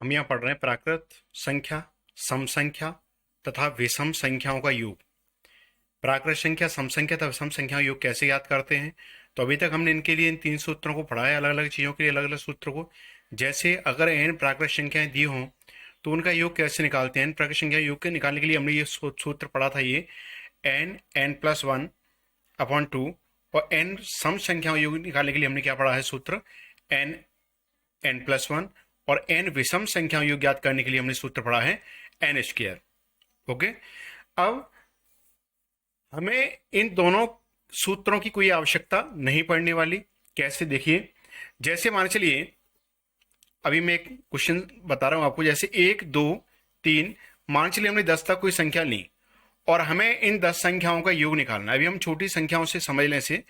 हम यहाँ पढ़ रहे हैं प्राकृत संख्या, सम संख्या तथा विषम संख्याओं का योग। प्राकृत संख्या, सम संख्या तथा विषम संख्याओं का योग कैसे याद करते हैं? तो अभी तक हमने इनके लिए इन 3 सूत्रों को पढ़ा है, अलग अलग चीज़ों के लिए अलग अलग सूत्रों को। जैसे अगर n प्राकृत संख्याएं दी हों तो उनका योग कैसे निकालते हैं। n प्राकृत संख्या योग के निकालने के लिए हमने ये सूत्र पढ़ा था, ये n+1/2। और n सम संख्याओं योग निकालने के लिए हमने क्या पढ़ा है सूत्र, n+1। और n विषम संख्याओं योग ज्ञात करने के लिए हमने सूत्र पढ़ा है n²। ओके, अब हमें इन दोनों सूत्रों की कोई आवश्यकता नहीं पड़ने वाली। कैसे, देखिए, जैसे मान चलिए अभी मैं एक क्वेश्चन बता रहा हूं आपको। जैसे 1 2 3, मान चलिए हमने 10 तक कोई संख्या ली और हमें इन 10 संख्याओं का योग निकालना है। अभी हम छोटी संख्याओं से समझ लें से।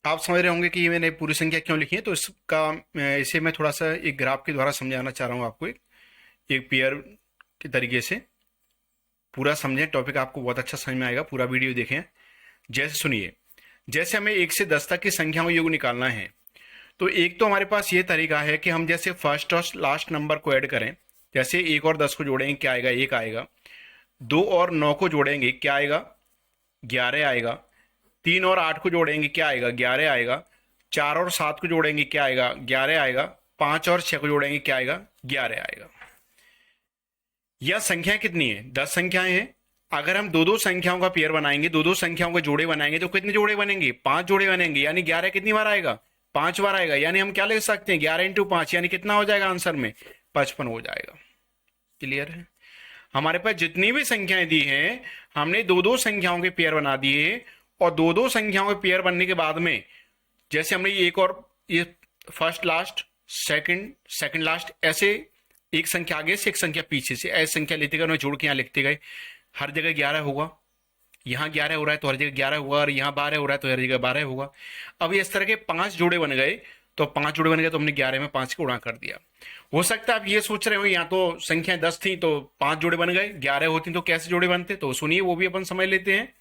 आप समझ रहे होंगे कि ये मैंने पूरी संख्या क्यों लिखी है, तो इसे मैं थोड़ा सा एक ग्राफ के द्वारा समझाना चाह रहा हूं आपको, एक पेयर के तरीके से। पूरा समझें, टॉपिक आपको बहुत अच्छा समझ में आएगा, पूरा वीडियो देखें। जैसे सुनिए, जैसे हमें 1 से 10 तक की संख्याओं का योग निकालना है, तो एक तो हमारे पास ये तरीका है कि हम जैसे फर्स्ट और लास्ट नंबर को ऐड करें। जैसे 1 और 10 को जोड़ेंगे, क्या आएगा, 1 आएगा। 2 और 9 को जोड़ेंगे, क्या आएगा, 11 आएगा। 3 और 8 को जोड़ेंगे, क्या आएगा, 11 आएगा। 4 और 7 को जोड़ेंगे, क्या आएगा, 11 आएगा। 5 और 6 को जोड़ेंगे, क्या आएगा, 11 आएगा। यह संख्या कितनी है, 10 संख्याएं हैं। अगर हम 2-2 संख्याओं का पेयर बनाएंगे, 2-2 संख्याओं के जोड़े बनाएंगे, तो कितने जोड़े बनेंगे, 5 जोड़े बनेंगे। यानी 11 कितनी बार आएगा, 5 बार आएगा। यानी हम क्या लिख सकते हैं, 11 × 5, यानी कितना हो जाएगा आंसर में, 55 हो जाएगा। क्लियर है? हमारे पास जितनी भी संख्याएं दी हैं, हमने 2-2 संख्याओं के पेयर बना दिए। और 2-2 संख्याओं के पेयर बनने के बाद में, जैसे हमने एक और ये फर्स्ट लास्ट, सेकंड लास्ट, ऐसे एक संख्या आगे से एक संख्या पीछे से ऐसे संख्या लेते गए, उन्हें जोड़ के यहाँ लिखते गए। हर जगह 11 होगा, यहाँ 11 हो रहा है तो हर जगह 11 होगा, और यहाँ 12 हो रहा है तो हर जगह 12 होगा। अब इस तरह के 5 जोड़े बन गए, तो 5 जोड़े बन गए तो हमने 11 में 5 को गुणा कर दिया। हो सकता है आप ये सोच रहे हो, यहाँ तो संख्या 10 थी तो 5 जोड़े बन गए, 11 होती तो कैसे जोड़े बनते, तो सुनिए वो भी अपन समझ लेते हैं।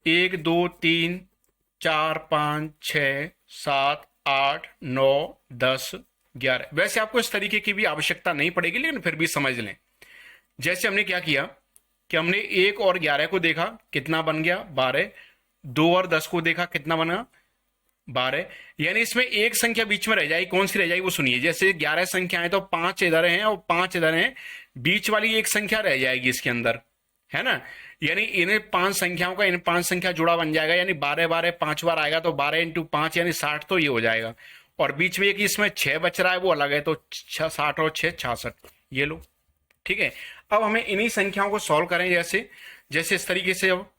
1 2 3 4 5 6 7 8 9 10 11। वैसे आपको इस तरीके की भी आवश्यकता नहीं पड़ेगी, लेकिन फिर भी समझ लें। जैसे हमने क्या किया कि हमने 1 और 11 को देखा, कितना बन गया, 12। 2 और 10 को देखा, कितना बना, 12। यानी इसमें एक संख्या बीच में रह जाएगी, कौन सी रह जाएगी वो सुनिए। जैसे 11 संख्याएं तो 5 इधर हैं और 5 इधर हैं, बीच वाली एक संख्या रह जाएगी इसके अंदर, है ना। यानी इन्हें 5 संख्याओं का इन 5 संख्या जुड़ा बन जाएगा। यानी 12 12 5 बार आएगा, तो 12 × 5 यानी 60, तो ये हो जाएगा। और बीच में एक इसमें 6 बच रहा है, वो अलग है, तो 60 और 6 66, ये लो। ठीक है, अब हमें इन्हीं संख्याओं को सॉल्व करें, जैसे जैसे इस तरीके से। अब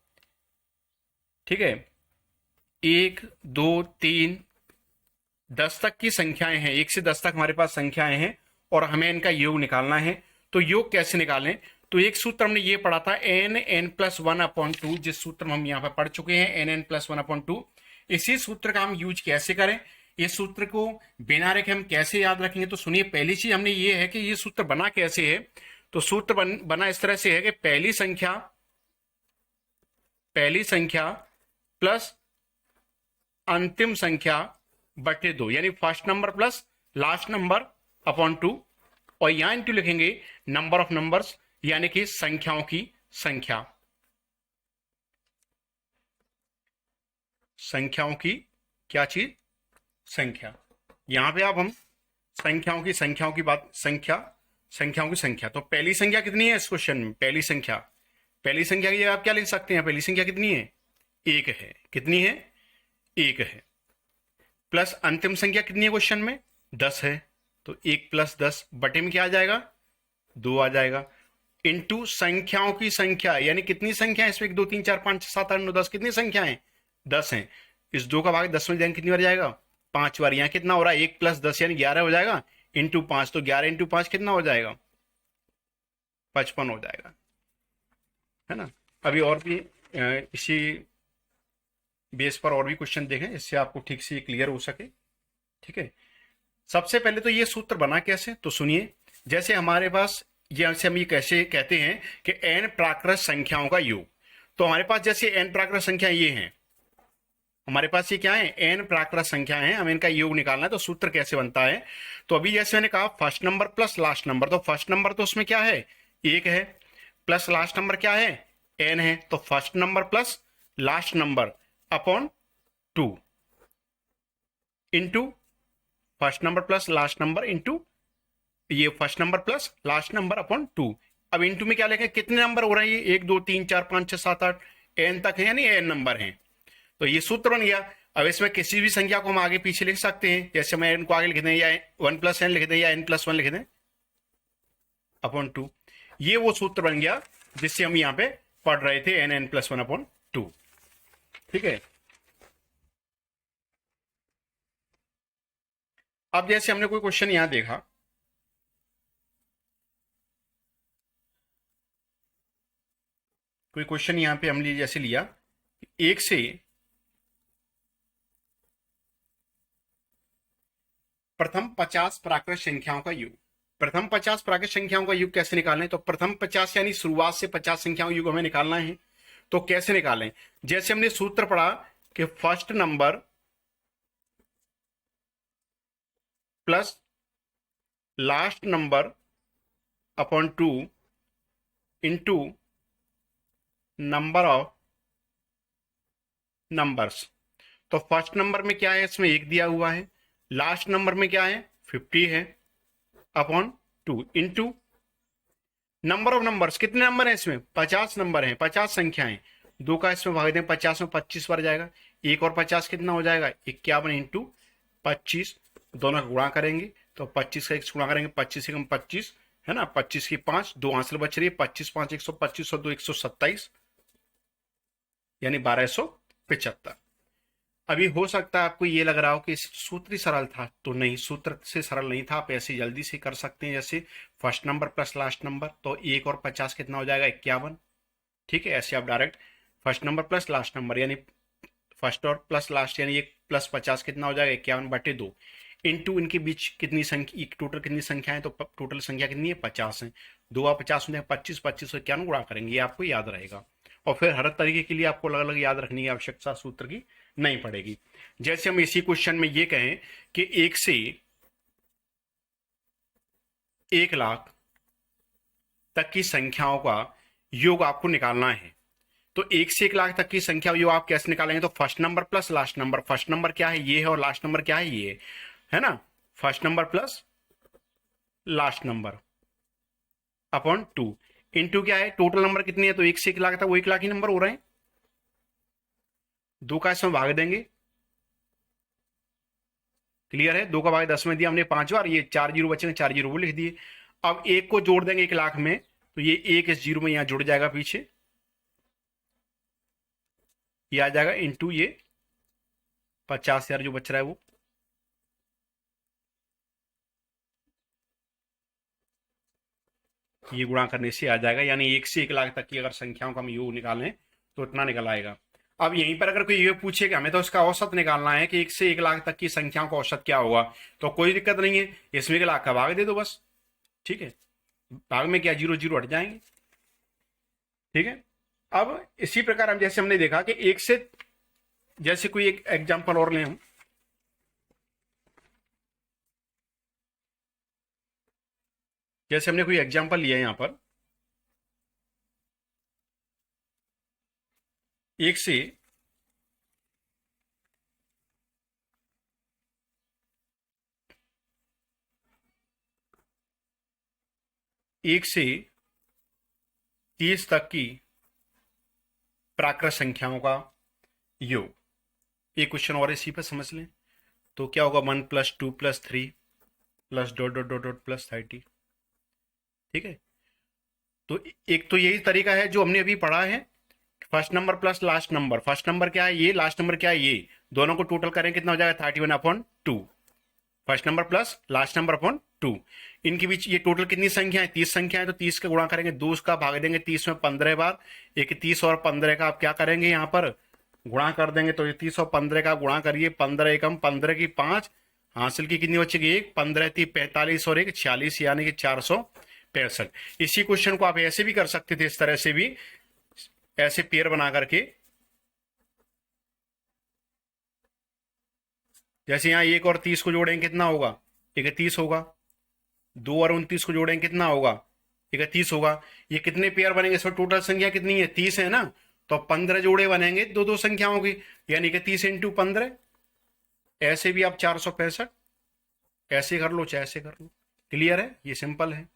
ठीक है, 1 2 3 10 तक की संख्याएं हैं, 1 से 10 तक हमारे पास संख्याएं हैं और हमें इनका योग निकालना है। तो योग कैसे निकालें, तो एक सूत्र हमने ये पढ़ा था, n+1/2, जिस सूत्र में हम यहाँ पर पढ़ चुके हैं, n+1/2। इसी सूत्र का हम यूज कैसे करें, इस सूत्र को बिना रखे हम कैसे याद रखेंगे, तो सुनिए। पहली चीज हमने ये है कि ये सूत्र बना कैसे है। तो सूत्र बना इस तरह से है कि पहली संख्या प्लस अंतिम संख्या बटे 2, यानी first number plus last number upon 2। और यहां इंटू लिखेंगे नंबर ऑफ नंबर्स, यानी कि संख्याओं की संख्या, संख्याओं की क्या चीज, संख्या। यहां पे अब हम संख्याओं की बात, संख्याओं की संख्या। तो पहली संख्या कितनी है इस क्वेश्चन में, पहली संख्या की जगह आप क्या लिख सकते हैं, पहली संख्या कितनी है, 1 है। कितनी है, 1 है। प्लस अंतिम संख्या कितनी है क्वेश्चन में, 10 है। तो 1 + 10 बटे में क्या आ जाएगा, 2 आ जाएगा। इंटू संख्याओं की संख्या, यानी कितनी संख्या है इसमें, 1 2 3 4 5 6 7 8 9 10, कितनी संख्या है, 10 है। इस 2 का भाग 10 में जाएंगे, कितनी बार जाएगा, 5 बार। यहाँ कितना हो रहा है, 1 + 10 यानी 11 हो जाएगा, इंटू 5, तो 11 × 5 कितना हो जाएगा, 55 हो जाएगा, है ना। अभी और भी इसी बेस पर और भी क्वेश्चन देखें, इससे आपको ठीक से क्लियर हो सके। ठीक है, सबसे पहले तो ये सूत्र बना कैसे, तो सुनिए। जैसे हमारे पास जैसे हम ये कैसे कहते हैं कि n प्राकृत संख्याओं का योग, तो हमारे पास जैसे n प्राकृत संख्या ये हैं, हमारे पास ये क्या है, एन प्राकृत संख्या है, हमें इनका योग निकालना है। तो सूत्र कैसे बनता है, तो अभी जैसे मैंने कहा first number plus last number, तो फर्स्ट नंबर तो उसमें क्या है, एक है, प्लस लास्ट नंबर क्या है, एन है, तो first number plus last number upon 2 into first number plus last number into ये first number plus last number upon 2। अब इंटू में क्या लिखें, कितने नंबर हो रहे हैं ये, 1 2 3 4 5 6 7 8 एन तक है, यानी एन नंबर हैं। तो ये सूत्र बन गया। अब इसमें किसी भी संख्या को हम आगे पीछे लिख सकते हैं, जैसे मैं एन को आगे लिख दें, या 1 प्लस एन लिख दें, या एन प्लस 1 लिख दें अपॉन 2। ये वो सूत्र बन गया जिससे हम यहाँ पे पढ़ रहे थे, एन एन प्लस 1 अपॉन 2। ठीक है। अब जैसे हमने कोई क्वेश्चन यहां देखा, कोई क्वेश्चन यहां पे हमने जैसे लिया, एक से प्रथम 50 प्राकृत संख्याओं का योग। प्रथम 50 प्राकृत संख्याओं का योग कैसे निकालें, तो प्रथम 50 यानी शुरुआत से 50 संख्याओं का योग हमें निकालना है। तो कैसे निकालें, जैसे हमने सूत्र पढ़ा कि first number plus last number upon 2 into number of numbers. तो फर्स्ट नंबर में क्या है, इसमें 1 दिया हुआ है, लास्ट नंबर में क्या है 50 है, upon 2 into number of numbers. कितने नंबर है इसमें, 50 नंबर हैं, 50 संख्याएं, 2 का इसमें भाग दें, 50 में 25 बार जाएगा, 1 और 50 कितना हो जाएगा 51 इंटू 25, दोनों का गुणा करेंगे तो 25 का 1 गुणा करेंगे, 25 से कम 25 है ना, 25 की 5, 2 आंसर बच रही है, 25 5 125 और 2 127, यानी 1275। अभी हो सकता है आपको ये लग रहा हो कि सूत्र ही सरल था, तो नहीं, सूत्र से सरल नहीं था, आप ऐसे जल्दी से कर सकते हैं। जैसे first number plus last number, तो 1 और 50 कितना हो जाएगा 51। ठीक है, ऐसे आप direct first number plus last number यानी फर्स्ट और प्लस लास्ट यानी 1 प्लस 50 कितना हो जाएगा 51/2 इंटू इनके बीच कितनी संख्या, टोटल कितनी संख्या है, तो टोटल संख्या कितनी है 50 है, 2 और 50 होते हैं 25, 25 से 51 गुणा करेंगे, ये आपको याद रहेगा। और फिर हर तरीके के लिए आपको अलग अलग याद रखने की आवश्यकता सूत्र की नहीं पड़ेगी। जैसे हम इसी क्वेश्चन में ये कहें कि 1 से 1 लाख तक की संख्याओं का योग आपको निकालना है। तो 1 से 1 लाख तक की संख्या योग आप कैसे निकालेंगे, तो first number plus last number, first number क्या है ये है, और लास्ट नंबर क्या है ये है ना, first number plus last number upon 2 into क्या है, टोटल नंबर कितनी है, तो 1 से 1 लाख तक वो 1 लाख ही नंबर हो रहे हैं, 2 का इसमें भाग देंगे, क्लियर है, 2 का भाग 10 में दिया हमने 5 बार, ये 4 जीरो बचेंगे, 4 जीरो वो लिख दिए। अब 1 को जोड़ देंगे 1 लाख में, तो ये 1 इस जीरो में यहां जुड़ जाएगा, पीछे ये आ जाएगा इंटू ये 50,000 जो बच रहा है वो, ये गुणा करने से आ जाएगा, यानी 1 से 1 लाख तक की अगर संख्याओं का हम योग निकालें तो इतना निकल आएगा। अब यहीं पर अगर कोई ये पूछे कि हमें तो इसका औसत निकालना है कि 1 से 1 लाख तक की संख्याओं का औसत क्या होगा, तो कोई दिक्कत नहीं है, इसमें 1 लाख का भाग दे दो बस। ठीक है, भाग में क्या, जीरो जीरो हट जाएंगे। ठीक है, अब इसी प्रकार हम जैसे हमने देखा कि 1 से, जैसे कोई एक एग्जाम्पल और लें हम, जैसे हमने कोई एग्जाम्पल लिया यहां पर, 1 से 30 तक की प्राकृत संख्याओं का योग। एक क्वेश्चन और इसी पर समझ लें, तो क्या होगा 1 + 2 + 3 plus dot dot dot dot plus 30। ठीक है, तो एक तो यही तरीका है जो हमने अभी पढ़ा है, first number plus last number, first number क्या है ये, लास्ट नंबर क्या है ये, दोनों को टोटल करें कितना हो जाएगा 31/2, first number plus last number upon 2, इनके बीच ये टोटल कितनी संख्या है 30 संख्या है, तो 30 का गुणा करेंगे, 2 का भाग देंगे 30 में 15 बार, एक 30 और 15 का आप क्या करेंगे यहाँ पर गुणा कर देंगे, तो ये 30 और 15 का गुणा करिए, 15 एकम 15 की 5, हासिल की कितनी बचेगी 1, 15 थी 45 और 1 46, यानी कि 465। इसी क्वेश्चन को आप ऐसे भी कर सकते थे, इस तरह से भी, ऐसे पेयर बना करके जैसे यहाँ 1 और 30 को जोड़ेंगे कितना होगा, 31 होगा। 2 और 29 को जोड़ेंगे कितना होगा, 31 होगा। ये कितने पेयर बनेंगे, इसमें टोटल संख्या कितनी है, 30 है ना, तो 15 जोड़े बनेंगे दो दो संख्याओं की, यानी कि 30 इंटू 15। ऐसे भी आप 465 ऐसे कर लो चाहे ऐसे कर लो। क्लियर है, ये सिंपल है।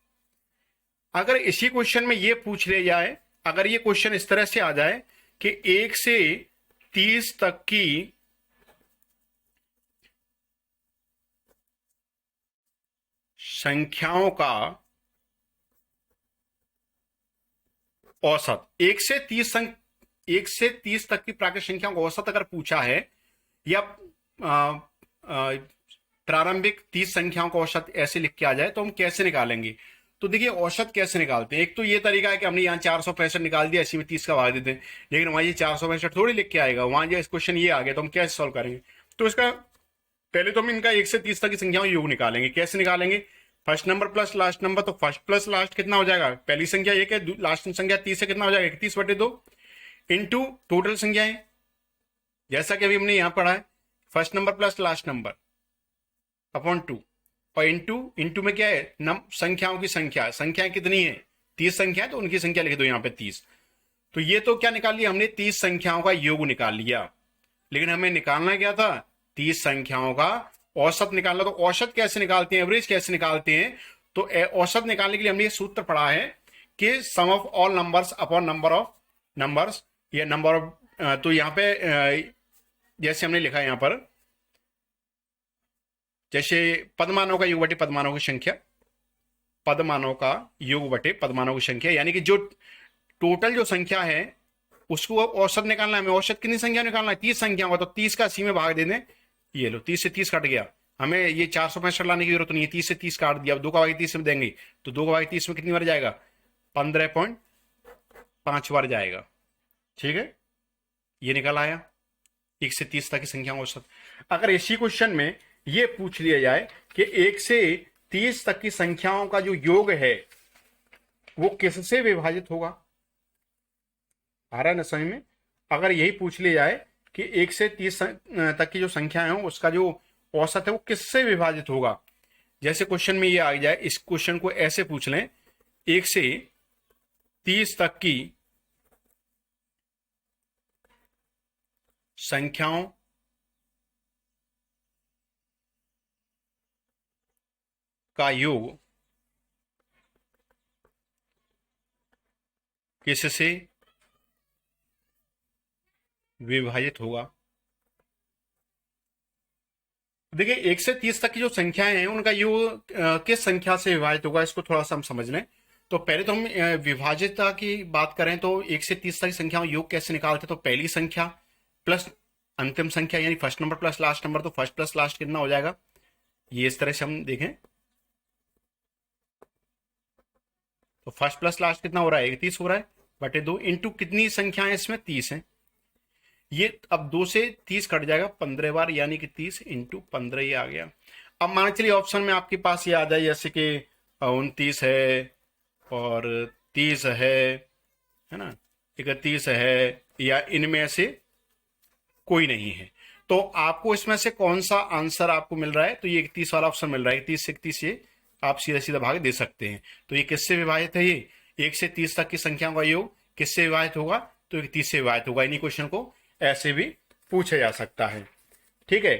अगर इसी क्वेश्चन में ये पूछ लिया जाए, अगर ये क्वेश्चन इस तरह से आ जाए कि 1 से 30 तक की संख्याओं का औसत, 1 से 30 तक की प्राकृतिक संख्याओं का औसत अगर पूछा है, या प्रारंभिक 30 संख्याओं का औसत ऐसे लिख के आ जाए, तो हम कैसे निकालेंगे। तो देखिए औसत कैसे निकालते हैं। एक तो ये तरीका है कि हमने यहाँ 465 निकाल दिया, इसी में 30 का भाग देते हैं, लेकिन वहां ये 465 थोड़ी लिख के आएगा, वहां जो क्वेश्चन ये आ गया तो हम कैसे सॉल्व करेंगे। तो इसका पहले तो हम इनका 1 से 30 तक की संख्याओं योग निकालेंगे। कैसे निकालेंगे, first number plus last number, तो फर्स्ट प्लस लास्ट कितना हो जाएगा, पहली संख्या 1 है, लास्ट संख्या 30 है, कितना हो जाएगा 31/2 इंटू टोटल संख्याएं, जैसा कि अभी हमने यहां पढ़ा है, first number plus last number upon 2, और इंटू में क्या है, संख्याओं की संख्याएं कितनी है, 30 संख्या है, तो उनकी संख्या लिख दो यहाँ पे 30। तो ये तो क्या निकाल लिया हमने, 30 संख्याओं का योग निकाल लिया, लेकिन हमें निकालना क्या था, 30 संख्याओं का औसत निकालना। तो औसत कैसे निकालते हैं, एवरेज कैसे निकालते हैं, तो औसत निकालने के लिए हमने ये सूत्र पढ़ा है कि sum of all numbers upon number of numbers, या नंबर ऑफ, तो यहां पे जैसे हमने लिखा है यहां पर, जैसे पदमानों का योग बटे पदमानों की संख्या, पदमानों का योग बटे पदमानों की संख्या, यानी कि जो टोटल जो संख्या है उसको औसत निकालना है। हमें औसत कितनी संख्या निकालना है, 30 संख्या होगा, तो 30 का 80 में भाग दे दें। ये लो 30 से 30 कट गया, हमें ये 465 लाने की जरूरत नहीं है, 30 से 30 काट दिया। अब 2 का भाग 30 में देंगे, तो 2 का भाग 30 में कितनी बार जाएगा, 15.5 बार जाएगा। ठीक है, ये निकल आया 1 से 30 तक की संख्या औसत। अगर इसी क्वेश्चन में ये पूछ लिया जाए कि 1 से 30 तक की संख्याओं का जो योग है वो किससे विभाजित होगा, आ रहा है ना समझ में। अगर यही पूछ लिया जाए कि 1 से 30 तक की जो संख्याएं हो उसका जो औसत है वो किससे विभाजित होगा, जैसे क्वेश्चन में ये आ जाए, इस क्वेश्चन को ऐसे पूछ लें, 1 से 30 तक की संख्याओं का योग किससे विभाजित होगा। देखिए 1 से 30 तक की जो संख्याएं हैं उनका योग किस संख्या से विभाजित होगा, इसको थोड़ा सा हम समझ लें। तो पहले तो हम विभाज्यता की बात करें तो 1 से 30 तक की संख्याओं योग कैसे निकालते, तो पहली संख्या प्लस अंतिम संख्या, यानी first number plus last number, तो फर्स्ट प्लस लास्ट कितना हो जाएगा, ये इस तरह से हम देखें तो फर्स्ट प्लस लास्ट कितना हो रहा है, 31 हो रहा है बटे 2 इंटू कितनी संख्याएं इसमें 30 है, ये अब 2 से 30 कट जाएगा 15 बार, यानी कि 30 इंटू 15 ये आ गया। अब मान चलिए ऑप्शन में आपके पास ये आ जाए जैसे कि 29 है और 30 है ना, 31 है, या इनमें से कोई नहीं है, तो आपको इसमें से कौन सा आंसर आपको मिल रहा है, तो ये 31 वाला ऑप्शन मिल रहा है। 30 से 31 ये आप सीधा सीधा भाग दे सकते हैं। तो ये किससे विभाजित है, ये 1 से 30 तक की संख्याओं का योग किससे विभाजित होगा, तो 31 से विभाजित होगा। इन्हीं क्वेश्चन को ऐसे भी पूछा जा सकता है। ठीक है,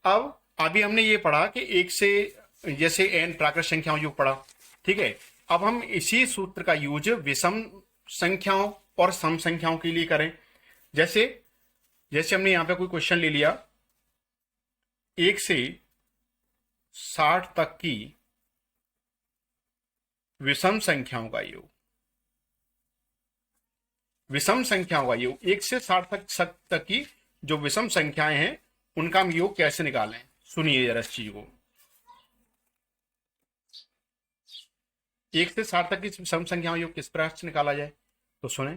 अब अभी हमने ये पढ़ा कि 1 से जैसे n प्राकृतिक संख्याओं योग पढ़ा। ठीक है, अब हम इसी सूत्र का यूज विषम संख्याओं और सम संख्याओं के लिए करें। जैसे हमने यहां पे कोई क्वेश्चन ले लिया, 1 से 60 तक की विषम संख्याओं का योग, विषम संख्याओं का योग 1 से 60 तक की जो विषम संख्याएं हैं उनका हम योग कैसे निकालें, सुनिए जरा इस चीज को। 1 से 60 तक की विषम संख्याओं योग किस प्रकार से निकाला जाए, तो सुने।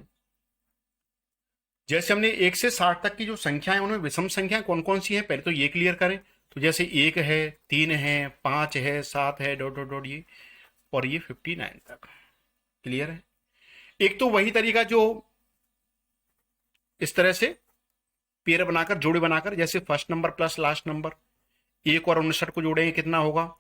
जैसे हमने 1 से 60 तक की जो संख्याएं उनमें विषम संख्याएं कौन कौन सी हैं, पहले तो ये क्लियर करें। तो जैसे 1 है, 3 है, 5 है, 7 है, डॉट डॉट डॉट ये, और ये 59 तक। क्लियर है। एक तो वही तरीका जो इस तरह से पेयर बनाकर, जोड़े बनाकर, जैसे first number plus last number, 1 और 59 को जोड़ेंगे कितना होगा?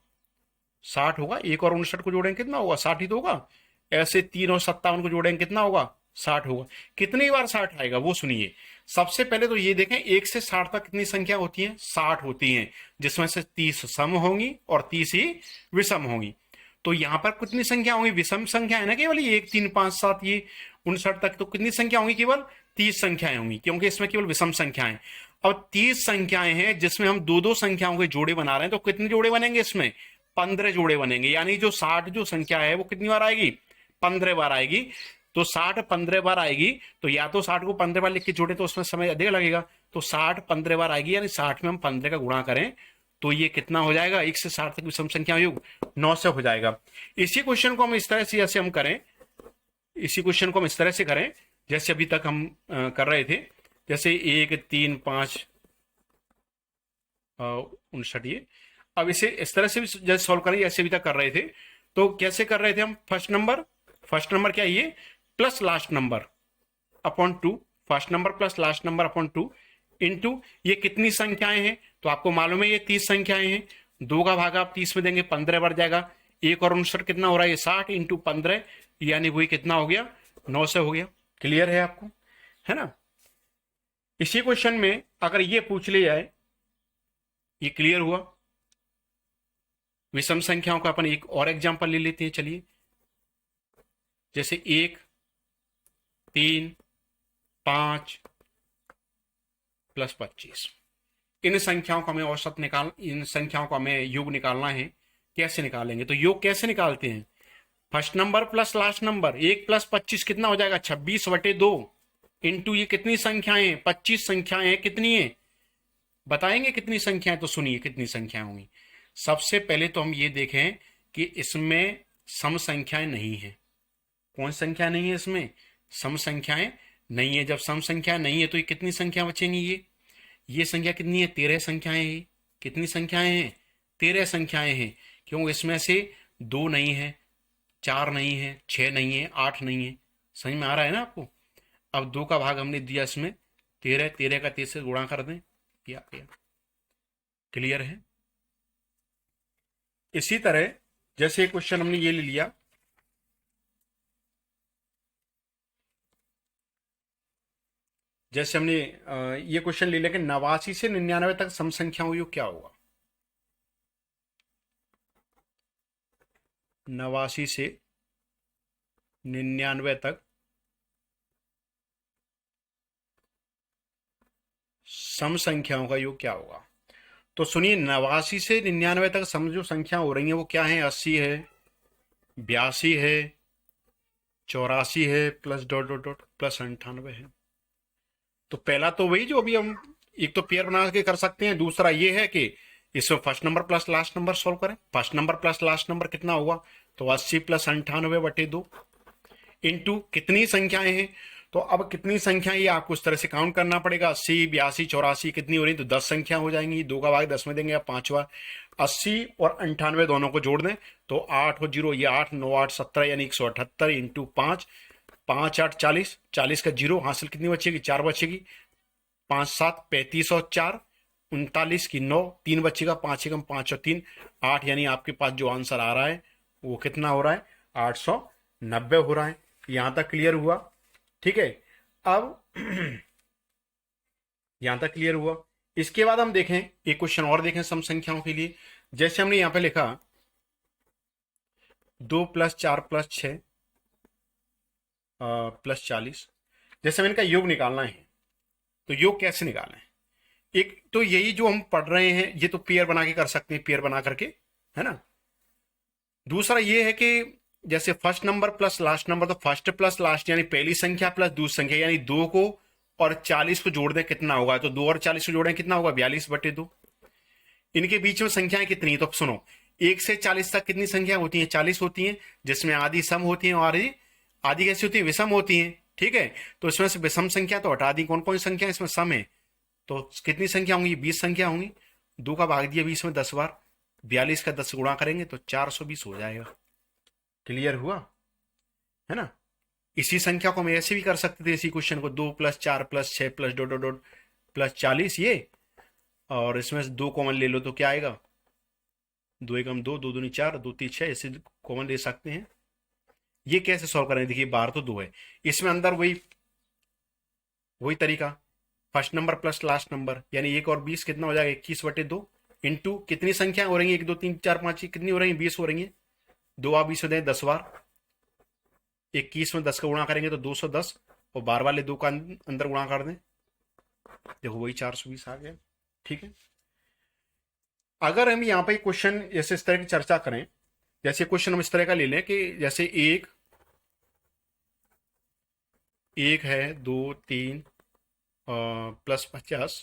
60 होगा। 1 और 59 को जोड़ेंगे कितना होगा? 60 ही तो होगा। ऐसे 3 और 57 को जोड़ेंगे कितना होगा? 60 होगा। कितनी बार 60 आएगा वो सुनिए। सबसे पहले तो ये देखें 1 से 60 तक कितनी संख्या होती है? 60 होती हैं, जिसमें से 30 सम होंगी और 30 ही विषम होंगी। तो यहां पर कितनी संख्या होंगी? विषम संख्या है ना केवल, ये 1 3 5 7 ये 59 तक, तो कितनी संख्या होंगी? केवल 30 संख्याएं होंगी, क्योंकि इसमें केवल विषम संख्याएं। अब 30 संख्याएं हैं जिसमें हम दो दो संख्याओं के जोड़े बना रहे हैं, तो कितने जोड़े बनेंगे इसमें? 15 जोड़े बनेंगे। यानी जो 60 जो संख्या है वो कितनी बार आएगी? 15 बार आएगी। तो 60 15 बार आएगी, तो या तो 60 को 15 बार लिख के जोड़े तो उसमें समय अधिक लगेगा, तो 60 15 बार आएगी, यानी 60 में हम 15 का गुणा करें तो ये कितना हो जाएगा? 1 से 60 तक विषम संख्या योग 9 से हो जाएगा। इसी क्वेश्चन को हम इस तरह से जैसे हम करें, इसी क्वेश्चन को हम इस तरह से करें जैसे अभी तक हम कर रहे थे, जैसे 1 3 5 59 ये। अब इसे इस तरह से भी जैसे सॉल्व करें जैसे अभी तक कर रहे थे। तो कैसे कर रहे थे हम? फर्स्ट नंबर क्या है ये? Plus last number upon 2, first number plus last number upon 2 into ये कितनी संख्याएं हैं? तो आपको मालूम है ये 30 संख्याएं हैं। 2 का भाग आप 30 में देंगे 15 बढ़ जाएगा। 1 और 59 कितना हो रहा है? ये 60 इंटू 15, यानी वही कितना हो गया? 9 से हो गया। क्लियर है आपको? है ना? इसी क्वेश्चन में अगर ये पूछ लिया जाए, ये क्लियर हुआ। विषम संख्याओं का अपन एक और एग्जांपल ले लेते हैं, चलिए। जैसे 1 3 5 प्लस 25, इन संख्याओं का हमें औसत इन संख्याओं का हमें योग निकालना है। कैसे निकालेंगे? तो योग कैसे निकालते हैं? First number plus last number. 1 plus 25 कितना हो जाएगा? 26/2 इंटू ये कितनी संख्याएं? 25 संख्याएं कितनी है बताएंगे? कितनी संख्याएं? तो सुनिए कितनी संख्याएं होंगी। सबसे पहले तो हम ये देखें कि इसमें सम संख्याएं नहीं है। कौन संख्या नहीं है इसमें? सम संख्याएं नहीं है। जब सम संख्या नहीं है तो ये कितनी संख्या बचेंगी? ये संख्या कितनी है? 13 संख्याएं हैं। कितनी संख्याएं हैं? 13 संख्याएं हैं। क्यों? इसमें से 2 नहीं है, 4 नहीं है, 6 नहीं है, 8 नहीं है। समझ में आ रहा है ना आपको? अब 2 का भाग हमने दिया इसमें 13, 13 का 30 से गुणा कर दें, या क्लियर है? इसी तरह जैसे क्वेश्चन हमने ये ले लिया, जैसे हमने ये क्वेश्चन ले लिया कि 89 से 99 तक सम संख्याओं योग क्या होगा? 89 से 99 तक सम संख्याओं का योग क्या होगा? तो सुनिए, 89 से 99 तक सम जो संख्या हो रही है वो क्या है? 80 है, 82 है, 84 है, plus dot dot dot plus 98 है। तो पहला तो वही जो अभी हम एक तो पेयर बना के कर सकते हैं, दूसरा ये है कि इसमें first number plus last number solve करें। First number plus last number कितना होगा? तो 80 प्लस 98/2 इंटू कितनी संख्याएं हैं? तो अब कितनी संख्या ये आपको उस तरह से काउंट करना पड़ेगा। 80 82 84 कितनी हो रही? तो 10 संख्या हो जाएंगी। 2 का भाग 10 में देंगे या 5 बार। 80 और 98 दोनों को जोड़ दें तो 8 और 0 ये 8 9 8 17 यानी 178 इंटू 5, 5 8 40, 40 का 0 हासिल कितनी बचेगी? 4 बचेगी। 5 7 35 और 4 39 की 9, 3 बचेगा। 5 एकम 5 और 3 8, यानी आपके पास जो आंसर आ रहा है वो कितना हो रहा है? 890 हो रहा है। यहां तक क्लियर हुआ? ठीक है। अब यहां तक क्लियर हुआ। इसके बाद हम देखें एक क्वेश्चन और देखें सम संख्याओं के लिए। जैसे हमने यहां पे लिखा 2 + 4 + 6 + 40। जैसे मैंने कहा योग निकालना है, तो योग कैसे निकालना है? एक तो यही जो हम पढ़ रहे हैं ये तो पेयर बना के कर सकते हैं, पेयर बना करके, है ना। दूसरा ये है कि जैसे first number plus last number, तो फर्स्ट प्लस लास्ट यानी पहली संख्या प्लस दूसरी संख्या, यानी 2 को और 40 को जोड़ दें कितना होगा? तो 2 और 40 को जोड़ें कितना होगा? 42/2। इनके बीच में संख्याएं कितनी? तो सुनो, 1 से 40 तक कितनी संख्या होती है? 40 होती हैं, जिसमें आधी सम होती है और आधी कैसी होती है? विषम होती है। ठीक है, तो इसमें से विषम संख्या तो हटा दी। कौन कौन सी संख्या इसमें सम है? तो कितनी संख्या होंगी? 20 संख्या होंगी। 2 का भाग दिया 20 में 10 बार, 42 का 10 गुणा करेंगे तो 420 हो जाएगा। क्लियर हुआ? है ना। इसी संख्या को हम ऐसे भी कर सकते थे, इसी क्वेश्चन को 2 + 4 + 6 + डॉट डॉट डॉट + 40 ये, और इसमें से 2 कॉमन ले लो तो क्या आएगा, 2 एकम 2, 2 दूनी 4, 2 3 6, ऐसे कॉमन ले सकते हैं। ये कैसे सॉल्व करें, देखिए बाहर तो 2 है, इसमें अंदर वही वही तरीका, first number plus last number, यानी 1 और 20 कितना हो जाएगा, 21/2 इंटू कितनी संख्या हो रही है, 1 2 3 4 5 कितनी हो रही है, 20 हो रही है। 2 आ 20 हो जाए 10 बार, 21 में 10 का गुणा करेंगे तो 210, और बार वाले 2 का अंदर गुणा कर दें, देखो वही 420 आ गया। ठीक है, अगर हम यहाँ पे क्वेश्चन जैसे इस तरह की चर्चा करें, जैसे क्वेश्चन हम इस तरह का ले लें कि जैसे एक है 2 3 प्लस 50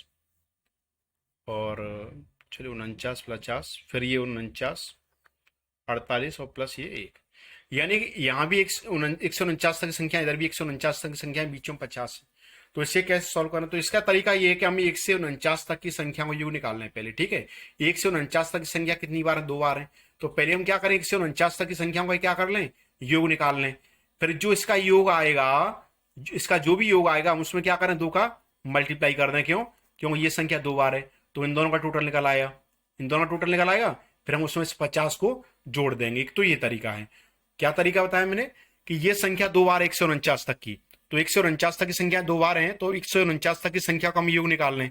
और चलिए 49 50, फिर ये 49 48 और प्लस ये 1, यानी कि यहाँ भी 149 तक की संख्या, इधर भी 149 तक की संख्या है, बीच में 50 है। तो इसे कैसे सॉल्व करना, तो इसका तरीका ये है कि हमें 1 से 49 तक की संख्या को योग निकालना है पहले। ठीक है, 1 से 49 तक की संख्या कितनी बार है, 2 बार है। तो पहले हम क्या करें, 1 से 49 तक की संख्याओं का क्या कर लें, योग निकाल लें। फिर जो इसका योग आएगा, इसका जो भी योग आएगा हम उसमें क्या करें, 2 का मल्टीप्लाई कर दें। क्यों, क्योंकि ये संख्या 2 बार है, तो इन दोनों का टोटल निकल आएगा, इन दोनों का टोटल निकल आएगा, फिर हम उसमें 50 को जोड़ देंगे। एक तो ये तरीका है। क्या तरीका बताया मैंने, कि ये संख्या 2 बार 149 तक की, तो 149 तक की संख्या 2 बार है, तो 149 तक की संख्या का हम योग निकाल लें,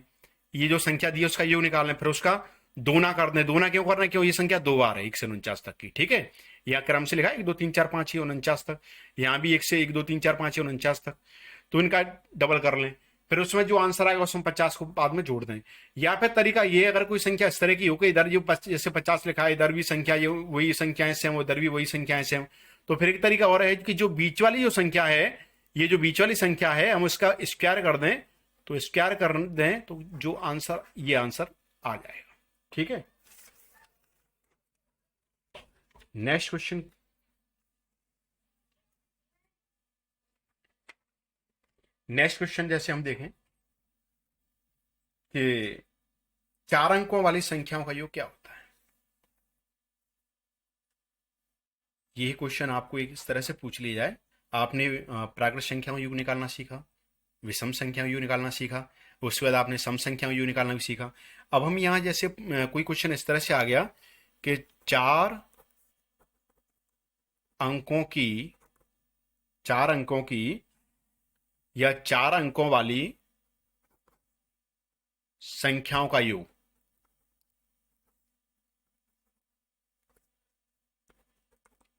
ये जो संख्या दी है उसका योग निकाल लें, फिर उसका दोना कर दें। दोना क्यों करना है, क्यों ये संख्या 2 बार है 149 तक की। ठीक है, यह क्रम से लिखा है 1 2 3 4 5 6 49 तक, यहां भी 1 से 1 2 3 4 5 6 49 तक, तो इनका डबल कर लें, फिर उसमें जो आंसर आएगा उसमें 50 को बाद में जोड़ दें। या फिर तरीका ये, अगर कोई संख्या इस तरह की हो कि इधर जो जैसे 50 लिखा है, इधर भी संख्या ये वही संख्याएं सेम, उधर भी वही संख्याएं सेम, तो फिर एक तरीका और है कि जो बीच वाली जो संख्या है, ये जो बीच वाली संख्या है हम उसका स्क्वायर कर दें, तो स्क्वायर कर दें तो जो आंसर, ये आंसर आ जाएगा। ठीक है, नेक्स्ट क्वेश्चन, नेक्स्ट क्वेश्चन जैसे हम देखें कि 4 अंकों वाली संख्याओं का योग क्या होता है। यही क्वेश्चन आपको एक इस तरह से पूछ लिया जाए, आपने प्राकृत संख्याओं योग निकालना सीखा, विषम संख्याओं योग निकालना सीखा, उसके बाद आपने सम संख्याओं योग निकालना भी सीखा। अब हम यहां जैसे कोई क्वेश्चन इस तरह से आ गया कि 4 अंकों की 4 अंकों की या 4 अंकों वाली संख्याओं का योग,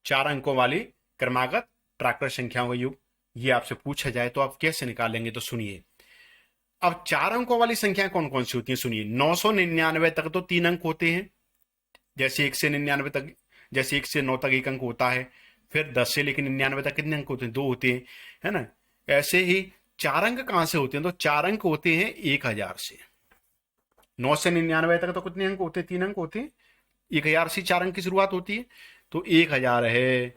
4 अंकों वाली क्रमागत प्राकृत संख्याओं का योग, ये आपसे पूछा जाए तो आप कैसे निकालेंगे, तो सुनिए। अब 4 अंकों वाली संख्याएं कौन कौन सी होती हैं, सुनिए। 999 तक तो 3 अंक होते हैं, जैसे 1 से 99 तक, जैसे 1 से 9 तक 1 अंक होता है, फिर 10 से लेकर 99 तक कितने अंक होते हैं, 2 होते हैं, है ना। ऐसे ही 4 अंक कहां से होते हैं, तो 4 अंक होते हैं 1000 से। 9 से 99 तक तो कितने अंक होते हैं, 3 अंक होते हैं, 1000 से 4 अंक की शुरुआत होती है, तो 1000 है,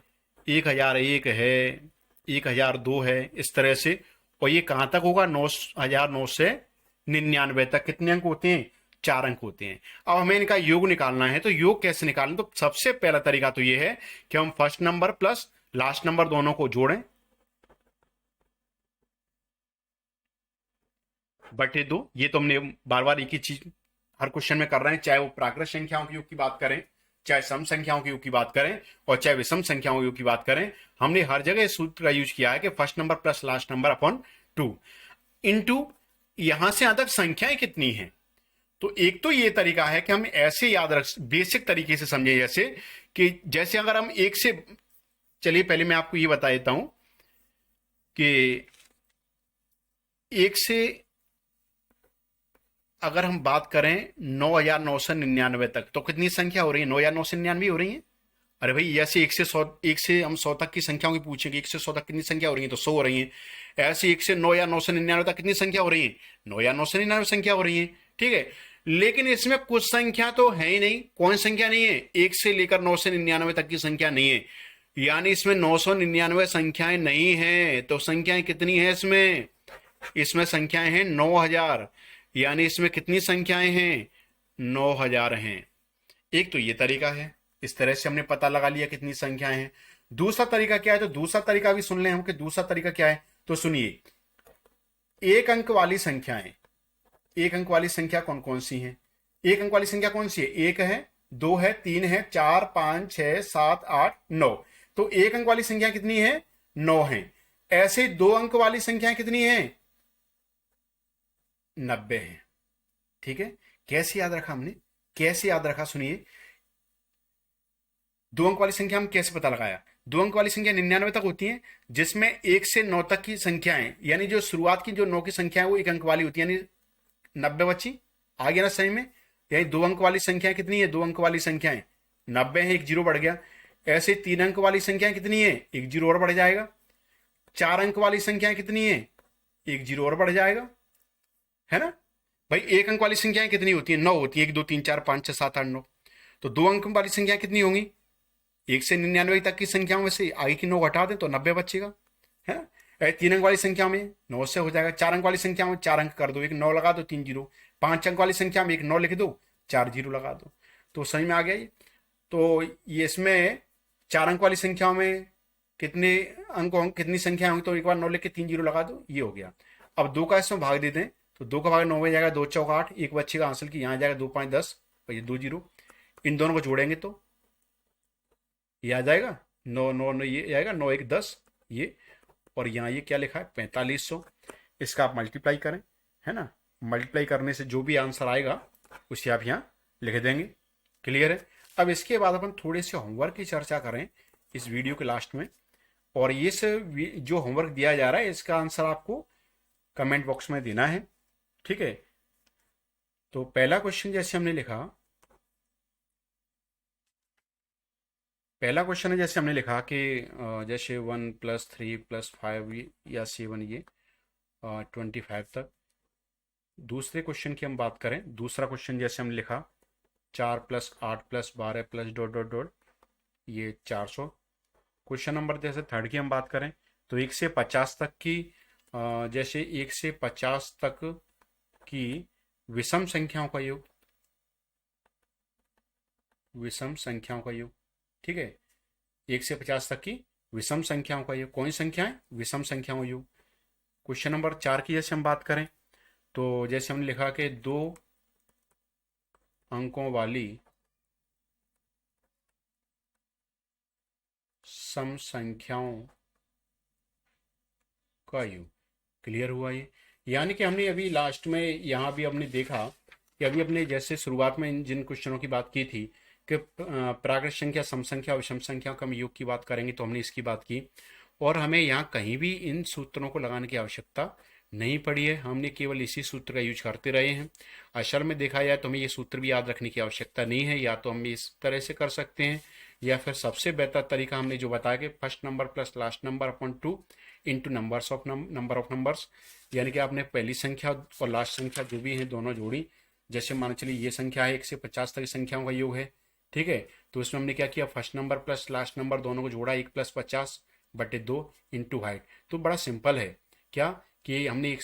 1001 है, 1002 है, इस तरह से। और ये कहां तक होगा, 9009 से 99 तक कितने अंक होते हैं, 4 अंक होते हैं। अब हमें इनका योग निकालना है, तो योग कैसे निकालें, तो सबसे पहला तरीका तो ये है कि हम first number plus last number दोनों को जोड़ें, बटे 2। ये तो हमने बार बार एक ही चीज हर क्वेश्चन में कर रहे हैं, चाहे वो प्राकृत संख्याओं के योग की बात करें, चाहे सम संख्याओं के योग की बात करें, और चाहे विषम संख्याओं के योग की बात करें, हमने हर जगह इस सूत्र का यूज किया है कि first number plus last number upon 2 into यहां से यहां तक संख्याएं कितनी हैं। तो एक तो ये तरीका है कि हम ऐसे याद रख, बेसिक तरीके से समझे, जैसे कि जैसे अगर हम 1 से, चलिए पहले मैं आपको ये बता देता हूं कि 1 से अगर हम बात करें 9999 तक, तो कितनी संख्या हो रही है, 9999 हो रही है। अरे भाई ऐसे 1 से हम 100 तक की संख्याओं की पूछेंगे, 1 से 100 तक कितनी संख्या हो रही है, तो 100 हो रही है। ऐसे 1 से 9 या 999 तक कितनी संख्या हो रही है, 9 या 999 संख्या हो रही है। ठीक है, लेकिन इसमें कुछ संख्या तो है ही नहीं। कौन संख्या नहीं है, 1 से लेकर 999 तक की संख्या नहीं है, यानी इसमें 999 संख्याएं नहीं है। तो संख्याएं कितनी है इसमें, इसमें संख्याएं हैं 9000, यानी इसमें कितनी संख्याएं हैं, 9000 हैं। एक तो ये तरीका है, इस तरह से हमने पता लगा लिया कितनी संख्याएं हैं। दूसरा तरीका क्या है, तो दूसरा तरीका भी सुन लें हम कि दूसरा तरीका क्या है। तो सुनिए, 1 अंक वाली संख्याएं, 1 अंक वाली संख्या कौन कौन सी हैं, एक अंक वाली संख्या कौन सी है? एक है, दो है, तीन है, चार, पांच, छह, सात, आठ, नौ। तो एक अंक वाली संख्या कितनी है? नौ है। ऐसे दो अंक वाली संख्या कितनी है? 90 है। ठीक है, कैसे याद रखा हमने? कैसे याद रखा सुनिए। दो अंक वाली संख्या हम कैसे पता लगाया? दो अंक वाली संख्या 99 तक होती है, जिसमें 1 से 9 तक की संख्याएं, यानी जो शुरुआत की जो 9 की संख्या है वो एक अंक वाली होती है, यानी 90 बची। आ गया ना सही में? यही दो अंक वाली संख्या कितनी है? दो अंक वाली संख्याएं 90 है, एक जीरो बढ़ गया। ऐसे तीन अंक वाली संख्या कितनी है? एक जीरो और बढ़ जाएगा। चार अंक वाली संख्या कितनी है? एक जीरो और बढ़ जाएगा, है ना भाई? एक अंक वाली संख्याएं कितनी होती है? 9 होती है, 1 2 3 4 5 6 7 8 9। तो दो अंक वाली संख्या कितनी होंगी? 1 से 99 तक की संख्याओं में से आगे की 9 घटा दें तो 90 बचेगा, है ना? तीन अंक वाली संख्या में 9 से हो जाएगा। चार अंक वाली संख्या में 4 अंक कर दो, एक 9 लगा दो, 3 जीरो। पांच अंक वाली संख्या में एक 9 लिख दो, 4 जीरो लगा दो। तो समझ में आ गया ये? तो ये इसमें चार अंक वाली संख्याओं में कितने अंक होंगे, कितनी संख्या होंगी? तो एक बार 9 लिख के 3 जीरो लगा दो, ये हो गया। अब 2 का इसमें भाग देते हैं, तो 2 का भाग 9 में जाएगा, 2 चौक 8, एक बच्चेगा हासिल की, यहाँ जाएगा 2 5 10, और ये 2 जीरो। इन दोनों को जोड़ेंगे तो ये आ जाएगा 9 9 9, ये आएगा 9 1 10 ये। और यहाँ ये क्या लिखा है? 4500। इसका आप मल्टीप्लाई करें, है ना? मल्टीप्लाई करने से जो भी आंसर आएगा उसे आप यहाँ लिख देंगे। क्लियर है? अब इसके बाद अपन थोड़े से होमवर्क की चर्चा करें इस वीडियो के लास्ट में। और ये जो होमवर्क दिया जा रहा है इसका आंसर आपको कमेंट बॉक्स में देना है, ठीक है? तो पहला क्वेश्चन जैसे हमने लिखा, पहला क्वेश्चन है जैसे हमने लिखा कि जैसे 1 + 3 + 5 या 7 ये 25 तक। दूसरे क्वेश्चन की हम बात करें, दूसरा क्वेश्चन जैसे हमने लिखा 4 + 8 + 12 + डॉट डॉट डॉट ये 400। क्वेश्चन नंबर जैसे थर्ड की हम बात करें तो 1 से 50 तक की जैसे 1 से 50 तक की विषम संख्याओं का योग, विषम संख्याओं का योग, ठीक है? 1 से 50 तक की विषम संख्याओं का योग। कौन सी संख्याएं? विषम संख्याओं का योग। क्वेश्चन नंबर 4 की जैसे हम बात करें तो जैसे हमने लिखा कि 2 अंकों वाली सम संख्याओं का योग। क्लियर हुआ ये? यानी कि हमने अभी लास्ट में यहाँ भी हमने देखा कि अभी अपने जैसे शुरुआत में जिन क्वेश्चनों की बात की थी कि प्राकृत संख्या, सम संख्या और विषम संख्या का हम योग की बात करेंगे, तो हमने इसकी बात की। और हमें यहाँ कहीं भी इन सूत्रों को लगाने की आवश्यकता नहीं पड़ी है, हमने केवल इसी सूत्र का यूज करते रहे हैं। असल में देखा जाए तो हमें ये सूत्र भी याद रखने की आवश्यकता नहीं है, या तो हम इस तरह से कर सकते हैं, या फिर सबसे बेहतर तरीका हमने जो बताया कि first number plus last number upon 2 into number of numbers, यानी कि आपने पहली संख्या और लास्ट संख्या जो भी है दोनों जोड़ी। जैसे मान चलिए ये संख्या है 1 से 50 तक संख्याओं का योग है, ठीक है? तो इसमें हमने क्या किया? First number plus last number दोनों को जोड़ा, 1 + 50/2 इंटू हाइट। तो बड़ा सिंपल है क्या कि हमने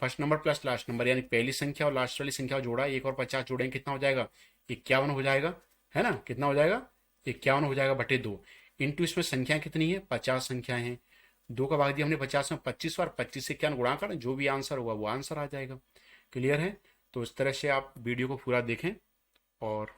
first number plus last number यानी पहली संख्या और लास्ट वाली संख्या जोड़ा, 1 और 50 जोड़ेंगे, कितना हो जाएगा? 51 हो जाएगा, है ना? कितना हो जाएगा? 51 हो जाएगा बटे 2 इंटू इसमें संख्या कितनी है? 50 संख्याएं हैं। 2 का भाग दिया हमने 50 में, 25 बार, 25 से क्या गुणा करें, जो भी आंसर होगा वो आंसर आ जाएगा। क्लियर है? तो इस तरह से आप वीडियो को पूरा देखें और